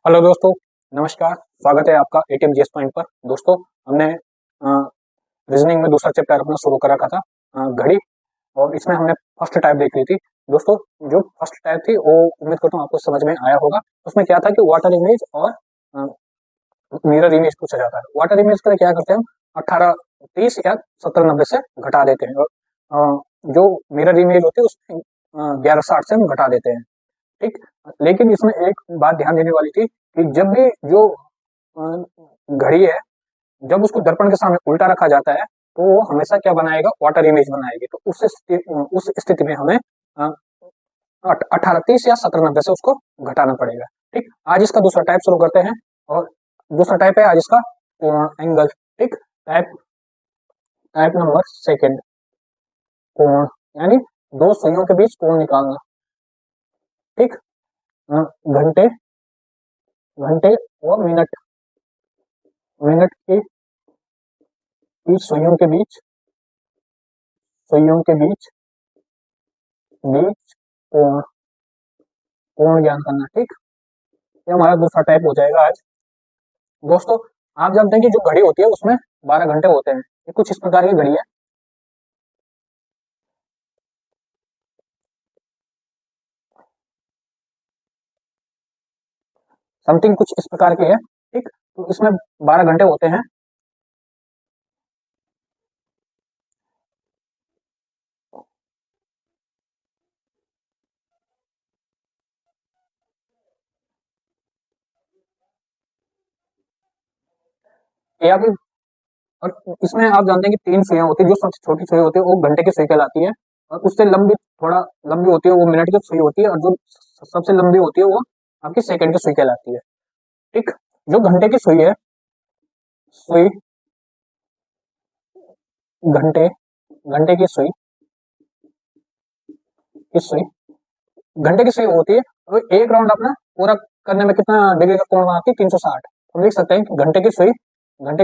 Hello दोस्तों, नमस्कार। स्वागत है आपका एटीएम जीएस पॉइंट पर। दोस्तों, हमने रीजनिंग में दूसरा चैप्टर अपना शुरू कर रखा था, घड़ी। और इसमें हमने फर्स्ट टाइप देख ली थी। दोस्तों, जो फर्स्ट टाइप थी वो उम्मीद करता हूँ आपको समझ में आया होगा। उसमें क्या था कि वाटर इमेज और मिरर इमेज पूछा जाता है। वाटर इमेज का क्या करते हैं हम, 18 30 या 70 90 से घटा देते हैं, और जो मिरर इमेज होती है उसमें 11 60 से हम घटा देते हैं। ठीक। लेकिन इसमें एक बात ध्यान देने वाली थी कि जब भी जो अ, घड़ी है, जब उसको दर्पण के सामने उल्टा रखा जाता है तो वो हमेशा क्या बनाएगा, वाटर इमेज बनाएगी। तो उस स्थिति में हमें 18 30 या 17 90 से उसको घटाना पड़ेगा। ठीक। आज इसका दूसरा टाइप शुरू करते हैं। और दूसरा टाइप है आज इसका एंगल। ठीक। टाइप टाइप नंबर सेकेंड, कोण, यानी दो सुइयों के बीच कोण निकालना। ठीक। घंटे घंटे और मिनट मिनट की सुइयों के बीच बीच कोण कोण ज्ञान करना। ठीक। ये हमारा दूसरा टाइप हो जाएगा आज। दोस्तों, आप जानते हैं कि जो घड़ी होती है उसमें 12 घंटे होते हैं। ये कुछ इस प्रकार की घड़ी है। समथिंग कुछ इस प्रकार की है। ठीक। तो इसमें 12 घंटे होते हैं। या फिर, और इसमें आप जानते हैं कि 3 सुइयां होती है। जो सबसे छोटी सुई होती है वो घंटे की सुई कहलाती है, और उससे लंबी, थोड़ा लंबी होती है वो मिनट की सुई होती है, और जो सबसे लंबी होती है वो आपकी सेकंड की सुई कहलाती है। ठीक। जो घंटे की सुई है, सुई घंटे घंटे की सुई घंटे की सुई होती है। तो एक राउंड अपना पूरा करने में कितना डिग्री का कोण बनाती है, 360। हम लिख सकते हैं कि घंटे की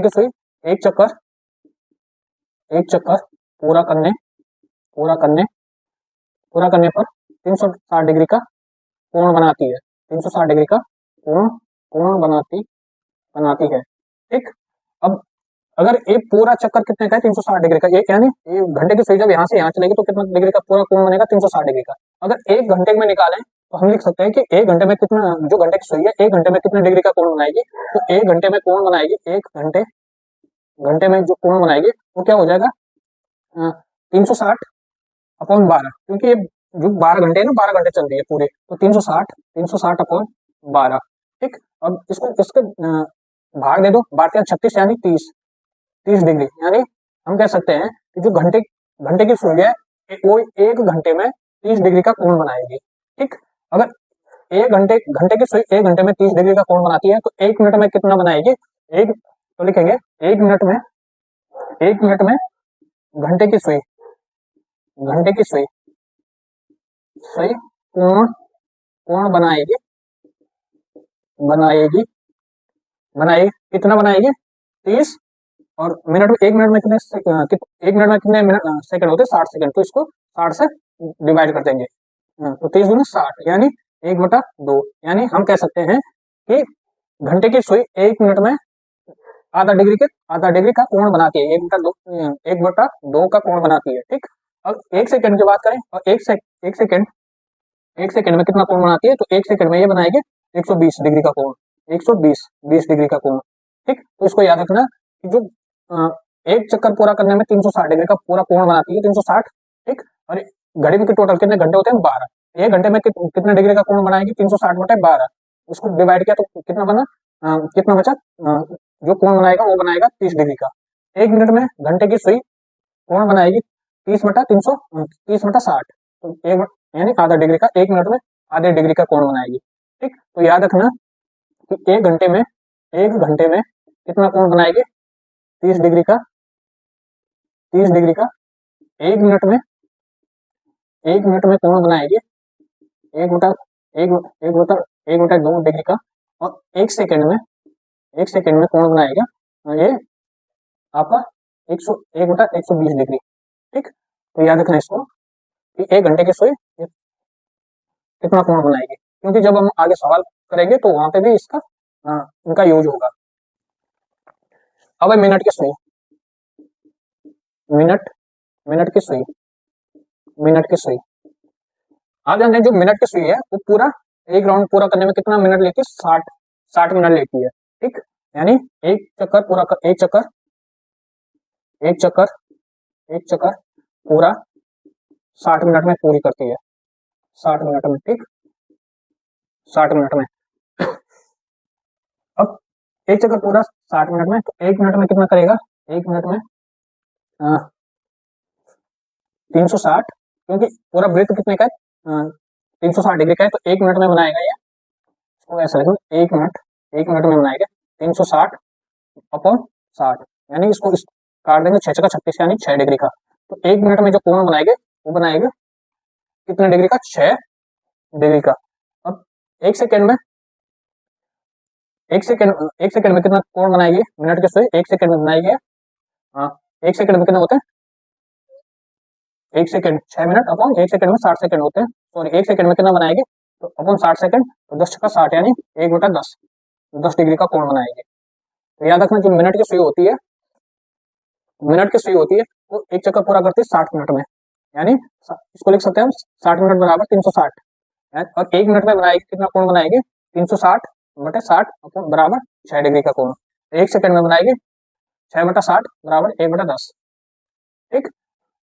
सुई एक चक्कर पूरा करने पूरा करने पूरा करने पर 360 डिग्री का कोण बनाती है। 360 डिग्री का कोण कोण बनाती है। ठीक। अब अगर एक पूरा चक्कर कितने का है, 360 डिग्री का, एक यानी ये घंटे की सुई जब यहाँ से यहाँ चलेगी तो कितना डिग्री का पूरा कोण बनेगा, 360 डिग्री का। अगर 1 घंटे में निकालें तो हम लिख सकते हैं कि 1 घंटे में कितना, जो घंटे की सुई है 1 घंटे में कितने डिग्री का कोण बनाएगी। तो 1 घंटे में कोण बनाएगी, 1 घंटे में जो कोण बनाएगी वो क्या हो जाएगा, 360/12, क्योंकि ये जो 12 घंटे है ना, 12 घंटे चल रही है पूरे, तो 360/12। ठीक। अब इसको इसके भाग दे दो, 12×36 यानी 30 डिग्री। यानी हम कह सकते हैं कि जो घंटे घंटे की सुई है वो 1 घंटे में 30 डिग्री का कोण बनाएगी। ठीक। अगर एक घंटे घंटे की सुई 1 घंटे में 30 डिग्री का कोण बनाती है तो 1 मिनट में कितना बनाएगी, एक, तो लिखेंगे 1 मिनट में घंटे की सुई घंटे की सुई सुई कोण कोण बनाएगी बनाएगी बनाएगी कितना बनाएगी, 30। और मिनट में, 1 मिनट में कितने 1 मिनट में कितने मिनट सेकंड होते हैं, 60 सेकंड। तो इसको 60 से डिवाइड कर देंगे। तो 30 × 60 यानी 1/2। यानी हम कह सकते हैं कि घंटे की सुई 1 मिनट में आधा डिग्री का कोण बनाती है। 1/2 का कोण बनाती है। ठीक। अब 1 सेकंड की बात करें, और एक सेकंड में कितना कोण बनाती है, तो 1 सेकंड में ये बनाएगी 120 डिग्री का कोण, 120 डिग्री का कोण। ठीक। तो इसको याद रखना कि जो एक चक्कर पूरा करने में 360 डिग्री का पूरा कोण बनाती है, 360। ठीक। और घड़ी में टोटल कितने घंटे होते हैं, 12। 1 घंटे में कितने डिग्री का कोण बनाएगी, 360/12। उसको डिवाइड किया तो कितना बना, कितना बचा, जो कोण बनाएगा वो बनाएगा 30 डिग्री का। 1 मिनट में घंटे की सुई कोण बनाएगी 30/60। तो यानी आधा डिग्री का, 1 मिनट में आधे डिग्री का कोण बनाएगी। ठीक। तो याद रखना कि 1 घंटे में कितना कोण बनाएगी, 30 डिग्री का 1 मिनट में 1 मिनट में कोण बनाएगी 1/2 डिग्री का। और 1 सेकंड में कोण बनाएगा ये आपका 1/120 डिग्री। ठीक। तो याद रखना इसको कि 1 घंटे की सुई कितना कोण बनाएगी, क्योंकि जब हम आगे सवाल करेंगे तो वहां पे भी इसका इनका यूज होगा। अब है मिनट की सुई। मिनट मिनट की सुई मिनट की सुई। आप जानते हैं जो मिनट की सुई है वो पूरा एक राउंड पूरा करने में कितना मिनट लेती है? 60 मिनट लेती है। ठीक, यानी एक चक्कर पूरा एक चक्कर एक चक्कर एक चक्कर पूरा 60 मिनट में पूरी करती है। 60 मिनट में, ठीक, 60 मिनट में। अब एक चक्कर पूरा 60 मिनट में, तो 1 मिनट में कितना करेगा? 1 मिनट में 360, क्योंकि पूरा वृत्त कितने का है? 360 डिग्री का है, तो 1 मिनट में बनाएगा ये। इसको ऐसा लिखो, 1 मिनट में बनाएगा 360/60, यानी इसको काट देंगे 6×36 यानी 6 डिग्री का। तो 1 मिनट में जो कोण बनाएंगे वो बनाएगा कितने डिग्री का? 6 डिग्री का। अब एक सेकेंड में कितना कोण बनाएगी मिनट के सुई? 1 सेकेंड में बनाएगी। हाँ, 1 सेकेंड में कितने होते हैं? 1 सेकेंड 6 मिनट अपॉन 1 सेकेंड में 60 सेकेंड होते हैं। सॉरी, 1 सेकेंड में कितना बनाएगी? तो अपॉन 60 सेकेंड, तो 10×60 यानी 1/10, 10 डिग्री का कोण बनाएगी। तो याद रखना, जो मिनट की सुई होती है वो एक चक्कर पूरा करती है 60 मिनट में, यानी इसको लिख सकते हैं हम 60 मिनट बराबर 360। और 1 मिनट में बनाएगी कितना कोण बनाएगी? 360/60 अपॉन बराबर 6 डिग्री का कोण। 1 सेकेंड में बनाएगी 6/60 बराबर 1/10। ठीक,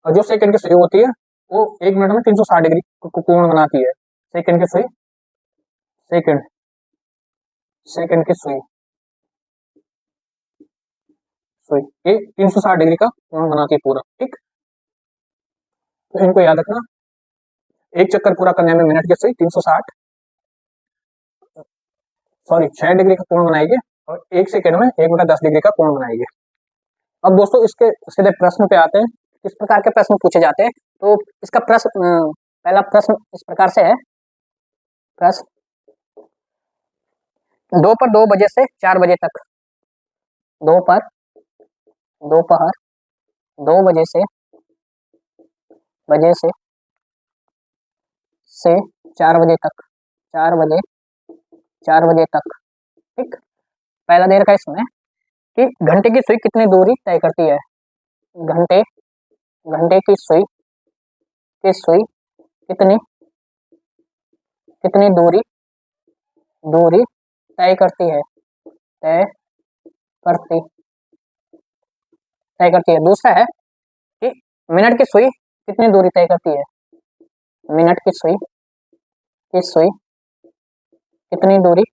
और जो सेकंड की सुई होती है वो 1 मिनट में 360 डिग्री कोण बनाती है। सेकंड की सुई सेकंड सेकंड की सुई सुई ये 360 डिग्री का कोण बनाती है पूरा। ठीक, तो इनको याद रखना, एक चक्कर पूरा करने में मिनट की सुई 360 सॉरी 6 डिग्री का कोण बनाएगी, और 1 सेकेंड में 1/10 डिग्री का कोण बनाएगी। अब दोस्तों इसके सीधे प्रश्न पे आते हैं, किस प्रकार के प्रश्न पूछे जाते हैं। तो इसका प्रश्न, पहला प्रश्न इस प्रकार से है। प्रश्न, दोपहर 2 बजे से 4 बजे तक, दोपहर 2 बजे से 4 बजे तक, 4 बजे तक। ठीक, पहला दे रखा है इसमें कि घंटे की सुई कितनी दूरी तय करती है। घंटे की सुई कितनी दूरी तय करती है, तय करती है। दूसरा है कि मिनट की सुई कितनी दूरी तय करती है। मिनट की सुई कितनी दूरी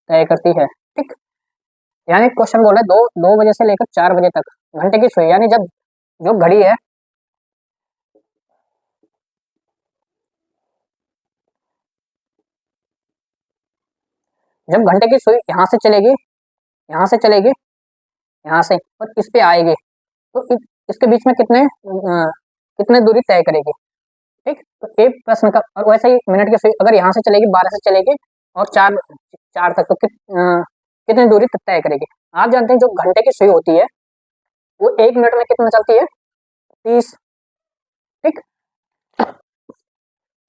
तय करती है। ठीक, यानी क्वेश्चन बोला 2 बजे से लेकर 4 बजे तक घंटे की सुई, यानी जब जो घड़ी है जब घंटे की सुई यहाँ से चलेगी यहाँ से और इस पे आएगी, तो इसके बीच में कितने दूरी तय करेगी। ठीक, तो एक प्रश्न का, और वैसे ही मिनट की सुई अगर यहाँ से चलेगी 12 से चलेगी और 4 तक, तो कितनी दूरी तय करेगी। आप जानते हैं जो घंटे की सुई होती है वो 1 मिनट में कितना चलती है? 30। ठीक,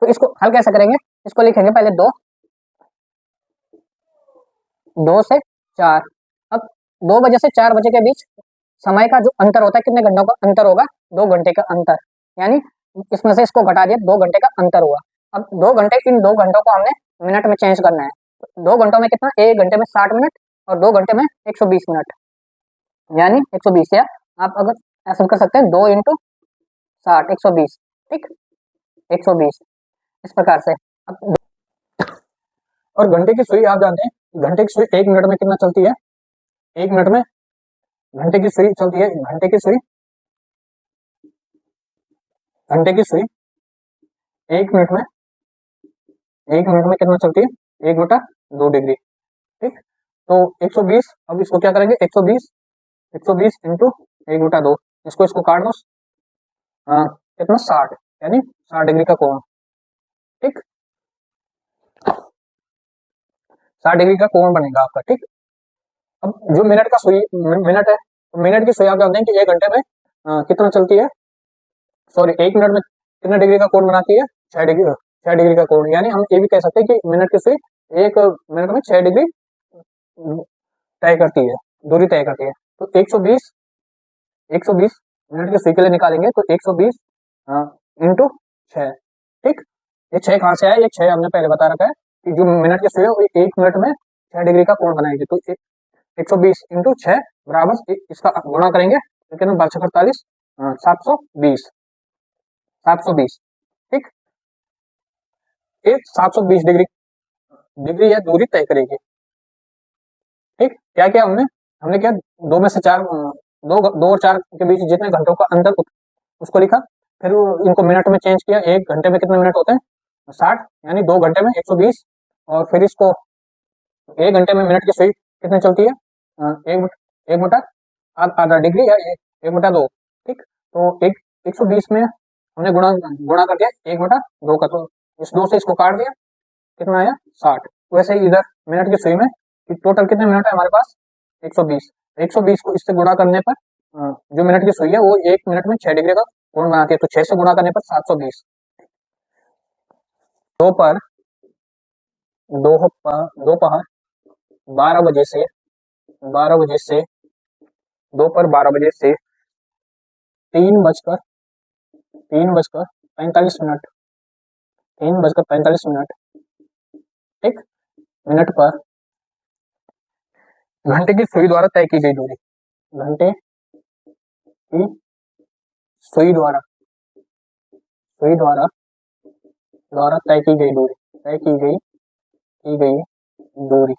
तो इसको हल कैसे करेंगे? इसको लिखेंगे पहले 2 से 4। अब 2 बजे से 4 बजे के बीच समय का जो अंतर होता है, कितने घंटों का अंतर होगा? 2 घंटे का अंतर, यानी इसमें से इसको घटा दिया, 2 घंटे का अंतर हुआ। अब 2 घंटे, इन 2 घंटों को हमने मिनट में चेंज करना है। 2 घंटों में कितना? 1 घंटे में 60 मिनट और 2 घंटे में 120 मिनट, यानी 120। या आप अगर ऐसा कर सकते हैं 2 × 60 120। ठीक, 120 इस प्रकार से। अब और घंटे की सुई आप जानते हैं, घंटे की सुई 1 मिनट में कितना चलती है? 1 मिनट में घंटे की सुई चलती है, घंटे की सुई 1 मिनट में कितना चलती है? 1/2 डिग्री। ठीक, तो 120, अब इसको क्या करेंगे? 120 × 1/2, इसको काट दो, कितना? 60, यानी 60 डिग्री का कोण। ठीक, 60 डिग्री का कोण बनेगा आपका। ठीक, अब जो मिनट का सुई मिनट है, तो मिनट की सुई आप जानते हैं कि 1 घंटे में कितना चलती है? सॉरी 1 मिनट में कितने डिग्री का कोण बनाती है? 6 डिग्री का कोण। यानी हम ये भी कह सकते हैं कि मिनट की सुई 1 मिनट में 6 डिग्री तय करती है, दूरी तय करती है। तो 120 मिनट की सुई के लिए निकालेंगे तो 120 इंटू 6। ठीक, ये 6 कहाँ से आया? ये 6 हमने पहले बता रखा है कि जो मिनट की सुई है वो 1 मिनट में 6 डिग्री का कोण बनाएगी। तो 120 इंटू 6 बराबर इसका गुणा करेंगे तो कितना? 1248 720 720। ठीक, ये 720 डिग्री डिग्री या दूरी तय करेगी। ठीक, क्या किया हमने? हमने क्या, दो में से चार, दो और चार के बीच जितने घंटों का अंतर उसको लिखा, फिर इनको मिनट में चेंज किया। 1 घंटे में कितने मिनट होते हैं? 60, यानी 2 घंटे में 120। और फिर इसको 1 घंटे में मिनट की सुई कितनी चलती है? एक बटा आधा डिग्री या 1/2। ठीक, तो 120 में हमने गुणा गुणा कर दिया 1/2 का, तो इस 2 से इसको काट दिया, कितना आया? 60। वैसे ही इधर मिनट की सुई में टोटल कितने मिनट है हमारे पास? 120। 120 को इससे गुणा करने पर जो मिनट की सुई है वो 1 मिनट में 6 डिग्री का कोण बनाती है। तो 6 से गुणा करने पर 720। दोपहर दोपहर 12 बजे से 3 बजकर 45 मिनट 3 बजकर 45 मिनट एक मिनट पर घंटे की सुई द्वारा तय की गई दूरी। घंटे की सुई द्वारा तय की गई दूरी।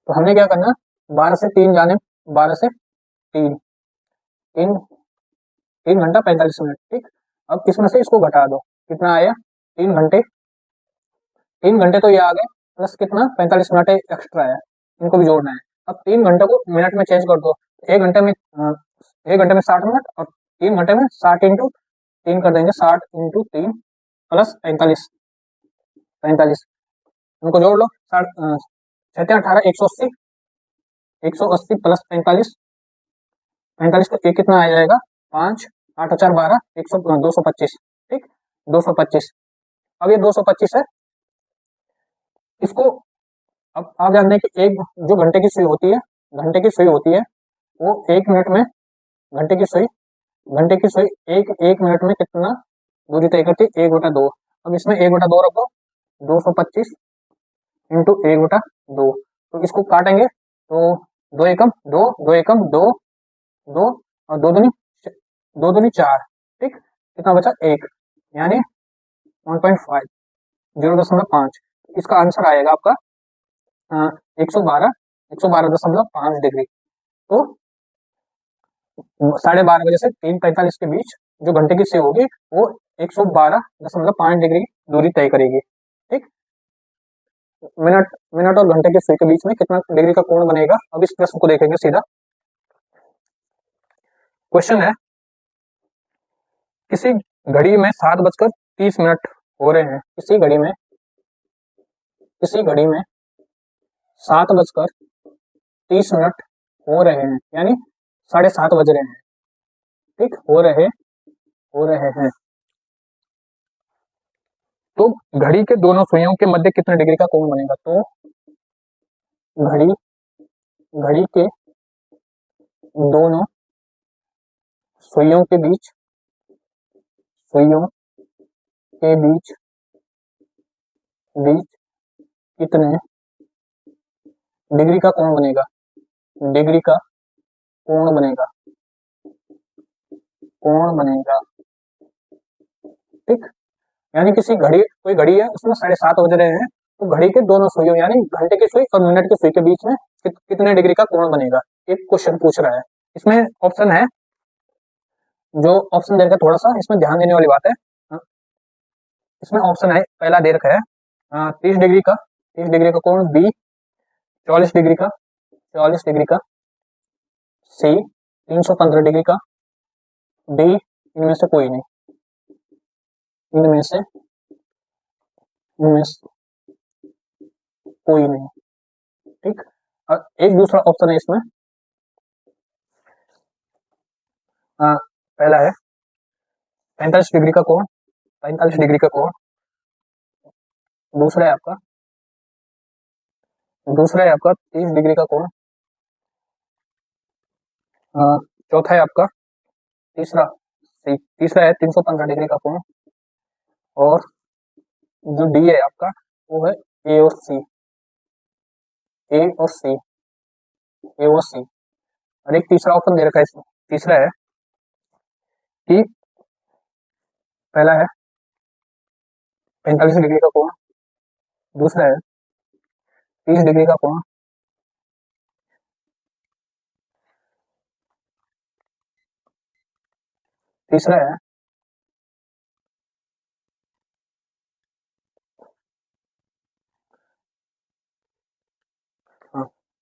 तो हमने क्या करना? 12 से 3 जाने, 12 से 3 3 3 घंटा 45 मिनट। ठीक, अब इसमें से इसको घटा दो, कितना आया? 3 घंटे। 3 घंटे तो ये आ गए, प्लस कितना? 45 मिनट एक्स्ट्रा है, इनको भी जोड़ना है। अब 3 घंटे को मिनट में चेंज कर दो। 1 घंटे में 60 मिनट, और 3 घंटे में 60 इंटू 3 कर देंगे, 60 इंटू 3 प्लस 45 इनको जोड़ लो। 18 180 प्लस 45 तो ये कितना आ जाएगा? 5 8 4 12 225। ठीक, 225। अब ये 225 है, इसको अब आप जानते हैं कि एक जो घंटे की सुई होती है वो 1 मिनट में घंटे की सुई एक मिनट में कितना दूरी तय करती है? 1/2। अब इसमें 1/2 रखो, 225 इंटू 1/2। तो इसको काटेंगे तो 2 एकम 2, 2 एकम 2, 2 और 2 दूनी 4। ठीक, कितना बचा? 1, यानी 1.5 0.5। इसका आंसर आएगा आपका 112.5 डिग्री। तो 12:30 से 3:45 के बीच जो घंटे की सुई होगी वो 112.5 डिग्री दूरी तय करेगी। ठीक, मिनट और घंटे की सुई के बीच में कितना डिग्री का कोण बनेगा? अब इस प्रश्न को देखेंगे सीधा। क्वेश्चन है, किसी घड़ी में 7:30 हो रहे हैं। किसी घड़ी में 7:30 हो रहे हैं, यानी 7:30 बज रहे हैं। ठीक, हो रहे हैं। तो घड़ी के दोनों सुइयों के मध्य कितने डिग्री का कोण बनेगा? तो घड़ी के दोनों सुइयों के बीच कितने डिग्री का कोण बनेगा? कोण बनेगा। ठीक, यानी कोई घड़ी है, उसमें 7:30 बज रहे हैं, तो घड़ी के दोनों सुइयों यानी घंटे की सुई और मिनट की सुई के बीच में कितने डिग्री का कोण बनेगा? एक क्वेश्चन पूछ रहा है। इसमें ऑप्शन है, जो ऑप्शन दे रखा है, थोड़ा सा इसमें ध्यान देने वाली बात है। इसमें ऑप्शन है, पहला दे रखा है 30 डिग्री का कोण, बी 44 डिग्री का सी 315 डिग्री का, डी इनमें से कोई नहीं। ठीक, और एक दूसरा ऑप्शन है इसमें, पहला है 45 डिग्री का कोण, 45 डिग्री का कोण। दूसरा है आपका 30 डिग्री का कोण। चौथा है आपका तीसरा तीसरा है 315 डिग्री का कोण। और जो डी है आपका वो है ए और सी, ए और सी, ए और सी। और एक तीसरा ऑप्शन दे रखा है इसमें। तीसरा है कि पहला है 45 डिग्री का कोण, दूसरा है 30 डिग्री का कोण, तीसरा है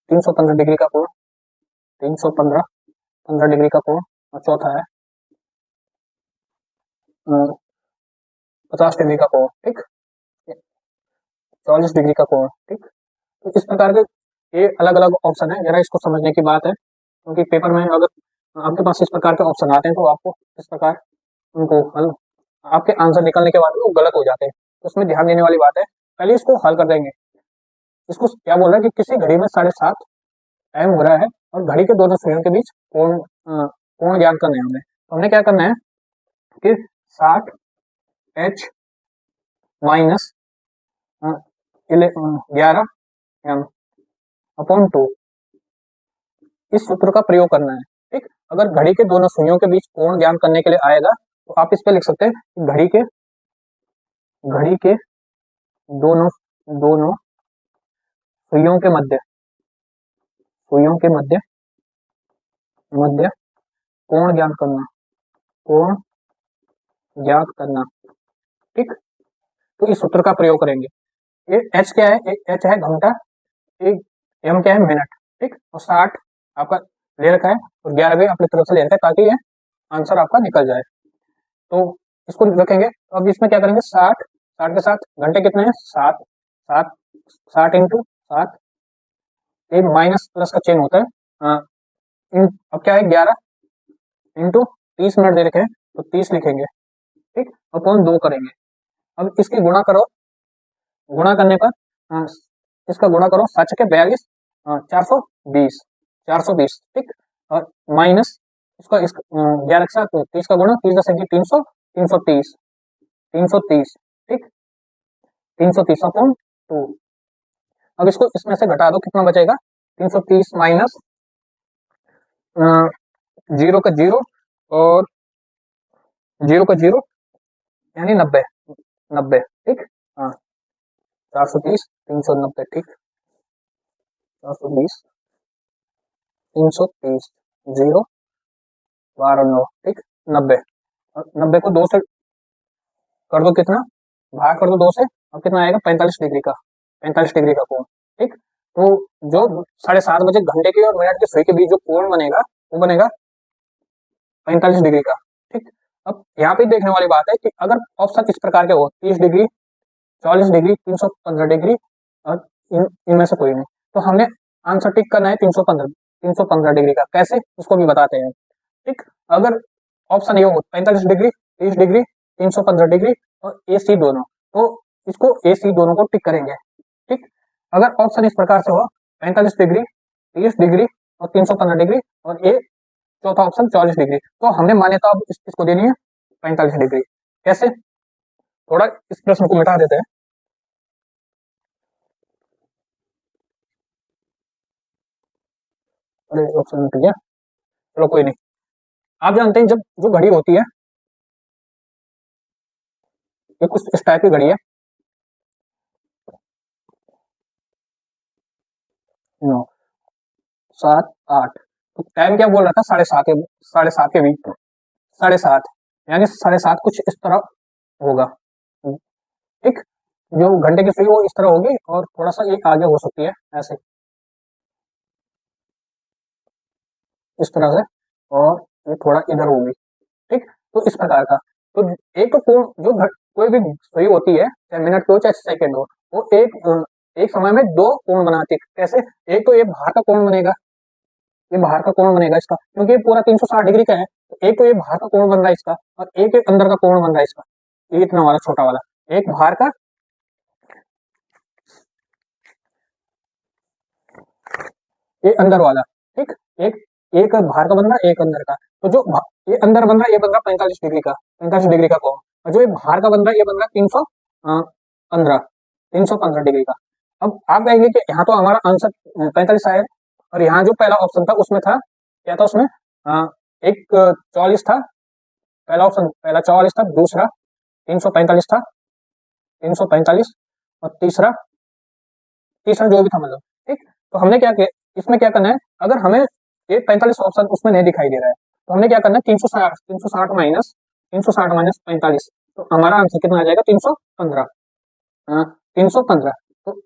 315 डिग्री का कोण, 315 डिग्री का कोण। और चौथा है 50 डिग्री का कोण। ठीक, 44 डिग्री का कोण। ठीक, तो इस प्रकार के ये अलग अलग ऑप्शन है, जरा इसको समझने की बात है, क्योंकि पेपर में अगर आपके पास इस प्रकार के ऑप्शन आते हैं तो आपको इस प्रकार उनको हल, आपके आंसर निकलने के बाद वो गलत हो जाते हैं, तो उसमें ध्यान देने वाली बात है। पहले इसको हल कर देंगे। इसको क्या बोल रहा है कि किसी घड़ी में 7:30 टाइम हो रहा है और घड़ी के दोनों सुइयों के बीच कोण ज्ञात करना है हमें। तो हमने क्या करना है कि 60H माइनस 11 m अपॉन 2 इस सूत्र का प्रयोग करना है। ठीक, अगर घड़ी के दोनों सुइयों के बीच कोण ज्ञात करने के लिए आएगा तो आप इस पे लिख सकते हैं कि घड़ी के दोनों दोनों सुइयों के मध्य मध्य कोण ज्ञात करना, कोण ज्ञात करना। ठीक, तो इस सूत्र का प्रयोग करेंगे। ये h क्या है, h है घंटा, एक m क्या है मिनट। ठीक, और 60 आपका ले रखा है और 11 भी अपनी तरफ से ले रखा है ताकि ये आंसर आपका निकल जाए। तो इसको रखेंगे। तो अब इसमें क्या करेंगे, 60 के साथ घंटे कितने हैं, 7 7 60 इंटू 7, ये माइनस प्लस का चेन होता है। अब क्या है 11 इंटू 30 मिनट दे रखे हैं तो 30 लिखेंगे। ठीक, अपॉन 2 करेंगे। अब इसकी गुणा करो, गुणा करने पर इसका गुणा करो 7 के 42, 420। ठीक, और माइनस इसका 11 के साथ 30 का गुणा, 30 10 300, 330। ठीक, 330 अपॉन 2। अब इसको इसमें से घटा दो, कितना बचेगा, 330 माइनस 0 का 0 और 0 का 0 यानी 90। ठीक, हाँ 430 390। ठीक, 420 330 0 12 9। ठीक, 90 और 90 को 2 से कर दो, कितना भाग कर दो 2 से, अब कितना आएगा 45 डिग्री का कोण। ठीक, तो जो 7:30 बजे घंटे की और मिनट की सुई के बीच जो कोण बनेगा वो बनेगा 45 डिग्री का। ठीक, अब यहाँ पे देखने वाली बात है कि अगर ऑप्शन इस प्रकार के हो 30 डिग्री, 44 डिग्री, 315 डिग्री और इनमें से कोई नहीं, तो हमने आंसर टिक करना है 315 डिग्री का। कैसे, उसको भी बताते हैं। ठीक, अगर ऑप्शन ये हो 45 डिग्री, 30 डिग्री, 315 डिग्री और ए सी दोनों, तो इसको ए सी दोनों को टिक करेंगे। ठीक, अगर ऑप्शन इस प्रकार से हो 45 डिग्री, 30 डिग्री और 315 डिग्री और ए चौथा ऑप्शन 44 डिग्री, तो हमने मान्यता अब इसको देनी है 45 डिग्री। कैसे, थोड़ा इस प्रश्न को मिटा देते हैं। अरे ऑप्शन मिट गया, चलो कोई नहीं। आप जानते हैं जब जो घड़ी होती है ये कुछ इस टाइप की घड़ी है, 9 7 8, तो टाइम क्या बोल रहा था, 7:30 के बीच, 7:30 यानी 7:30 कुछ इस तरह होगा। ठीक, जो घंटे की सुई वो इस तरह होगी और थोड़ा सा ये आगे हो सकती है ऐसे, इस तरह से, और ये थोड़ा इधर होगी। ठीक, तो इस प्रकार का, तो एक तो कोण जो कोई भी सुई होती है, चाहे मिनट की हो चाहे सेकंड हो, वो एक समय में दो कोण बनाती है। कैसे, एक तो ये बाहर का कोण बनेगा, ये बाहर का कोण बनेगा इसका, क्योंकि ये पूरा 360 डिग्री का है, तो एक तो ये बाहर का कोण बन रहा है इसका, और एक एक अंदर का कोण बन रहा है इसका, ये इतना वाला छोटा वाला, एक बाहर का, एक अंदर वाला, ठीक। एक एक बाहर का बन रहा है, एक अंदर का। तो जो ये अंदर बन रहा है, ये बन रहा है 45 डिग्री का, 45 डिग्री का कोण, और जो ये बाहर का बन रहा है, ये बन रहा है 315, 315 डिग्री का। अब आप कहेंगे कि यहाँ तो हमारा आंसर 45 आया, और यहाँ जो पहला ऑप्शन था उसमें था क्या था, उसमें एक 44 था, पहला ऑप्शन, पहला 44 था, दूसरा 345 था, 345, और तीसरा, तीसरा जो भी था मतलब, ठीक। तो हमने क्या किया, इसमें क्या करना है, अगर हमें ये 45 ऑप्शन उसमें नहीं दिखाई दे रहा है, तो हमने क्या करना है, 360, 360 माइनस, 360 माइनस 45, तो हमारा आंसर कितना आ जाएगा, 315, 315। तो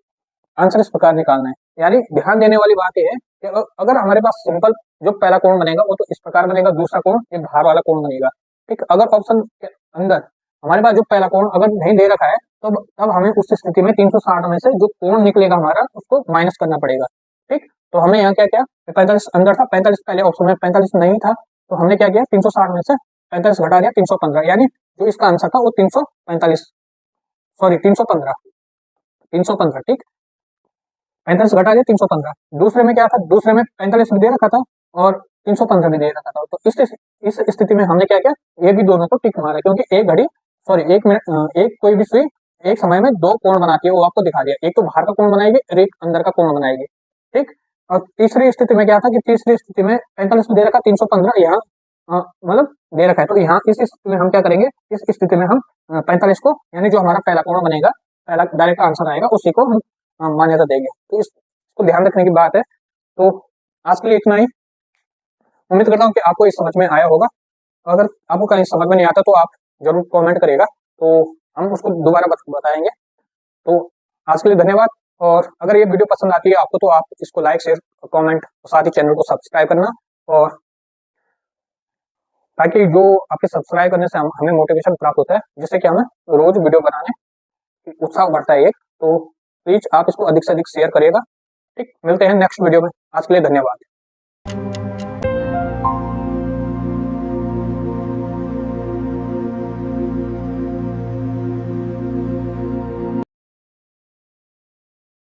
आंसर इस प्रकार निकालना है। यानी ध्यान देने वाली बात यह है कि अगर हमारे पास सिंपल जो पहला कोण बनेगा वो तो इस प्रकार बनेगा, दूसरा कोण ये बाहर वाला कोण बनेगा, ठीक। अगर ऑप्शन के अंदर हमारे पास जो पहला कोण अगर नहीं दे रखा है, तो तब हमें उस स्थिति में 360 में से जो कोण निकलेगा हमारा उसको माइनस करना पड़ेगा, ठीक। तो हमने यहाँ क्या किया, 45 अंदर था, 45 पहले ऑप्शन में 45 नहीं था, तो हमने क्या किया, 360 में से 45 घटा दिया, 315, यानी जो इसका आंसर था वो 345, सॉरी 315, 315, ठीक। 45 घटा दिया, 315। दूसरे में क्या था, दूसरे में 45 भी दे रखा था और 315 भी दे रखा था। तो इस स्थिति में हमने क्या किया, ये भी दोनों को टिक मारा, क्योंकि एक घड़ी, सॉरी एक मिनट, एक कोई भी सुई एक समय में दो कोण बनाती है, वो आपको दिखा दिया, एक तो बाहर का कोण बनाएगी और एक अंदर का कोण बनाएगी, ठीक। और तीसरी स्थिति में क्या था कि तीसरी स्थिति में 45 में दे रखा, 315 यहाँ मतलब दे रखा है, तो यहाँ इस स्थिति में हम क्या करेंगे, इस स्थिति में हम 45 को, यानी जो हमारा पहला कोण बनेगा, पहला डायरेक्ट आंसर आएगा, उसी को हम मान्यता देंगे। तो इसको ध्यान रखने की बात है। तो आज के लिए इतना ही, उम्मीद करता हूँ कि आपको इस समझ में आया होगा। अगर आपको कहीं समझ में नहीं आता तो आप जरूर कमेंट करिएगा, तो हम उसको दोबारा बताएंगे। तो आज के लिए धन्यवाद, और अगर ये वीडियो पसंद आती है आपको तो आप इसको लाइक, शेयर, कमेंट, साथ ही चैनल को सब्सक्राइब करना, और ताकि जो आपके सब्सक्राइब करने से हमें मोटिवेशन प्राप्त होता है, जिससे कि हमें रोज वीडियो बनाने की उत्साह बढ़ता है एक। तो प्लीज आप इसको अधिक से अधिक शेयर करिएगा, ठीक। मिलते हैं नेक्स्ट वीडियो में, आज के लिए धन्यवाद।